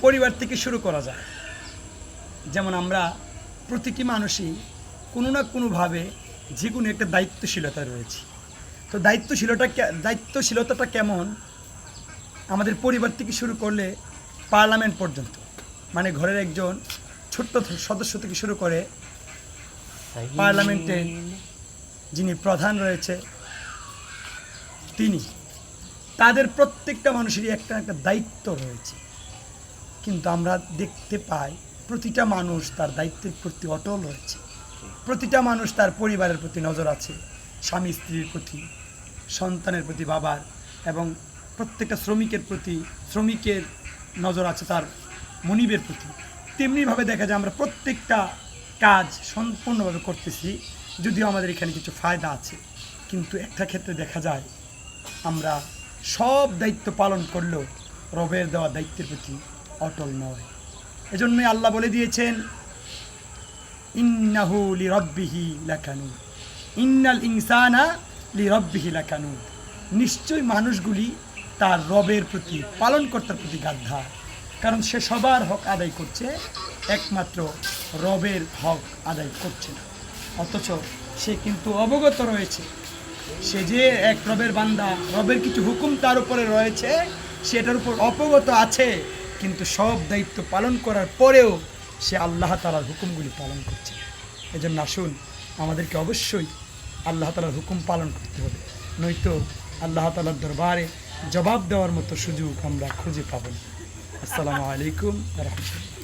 পরিবার থেকে শুরু করা যায়। যেমন আমরা প্রতিটি মানুষই কোনো না কোনোভাবে যে কোনো একটা দায়িত্বশীলতা রয়েছে। তো দায়িত্বশীলতাটা কেমন? আমাদের পরিবার থেকে শুরু করলে পার্লামেন্ট পর্যন্ত, মানে ঘরের একজন ছোট্ট সদস্য থেকে শুরু করে পার্লামেন্টের যিনি প্রধান রয়েছে তিনি, তাদের প্রত্যেকটা মানুষেরই একটা একটা দায়িত্ব রয়েছে। কিন্তু আমরা দেখতে পাই প্রতিটা মানুষ তার দায়িত্বের প্রতি অটল রয়েছে। প্রতিটা মানুষ তার পরিবারের প্রতি নজর আছে, স্বামী স্ত্রীর প্রতি, সন্তানের প্রতি, বাবার, এবং প্রত্যেকটা শ্রমিকের নজর আছে তার মনিবের প্রতি। তেমনিভাবে দেখা যায় আমরা প্রত্যেকটা কাজ সম্পূর্ণভাবে করতেছি, যদিও আমাদের এখানে কিছু ফায়দা আছে, কিন্তু একটা ক্ষেত্রে দেখা যায় আমরা সব দায়িত্ব পালন করলেও রবের দেওয়া দায়িত্বের প্রতি অটল নয়। এজন্যই আল্লাহ বলে দিয়েছেন, ইন্নাহু লিরাব্বিহি লাকানুদ, ইন্নাল ইনসানা লিরাব্বিহি লাকানুদ। নিশ্চয়ই মানুষগুলি তার রবের প্রতি, পালনকর্তার প্রতি গাদ্দার, কারণ সে সবার হক আদায় করছে, একমাত্র রবের হক আদায় করছে না। অথচ সে কিন্তু অবগত রয়েছে, সে যে এক রবের বান্দা, রবের কিছু হুকুম তার উপরে রয়েছে, সেটার উপর অবগত আছে, কিন্তু সব দায়িত্ব পালন করার পরেও সে আল্লাহ তাআলার হুকুমগুলি পালন করছে। এজন্য আসুন আমাদেরকে অবশ্যই আল্লাহ তাআলার হুকুম পালন করতে হবে, নয়তো আল্লাহ তাআলার দরবারে জবাব দেওয়ার মতো সুযোগ আমরা খুঁজে পাব না। আসসালামু আলাইকুম ওয়া রাহমাতুল্লাহ।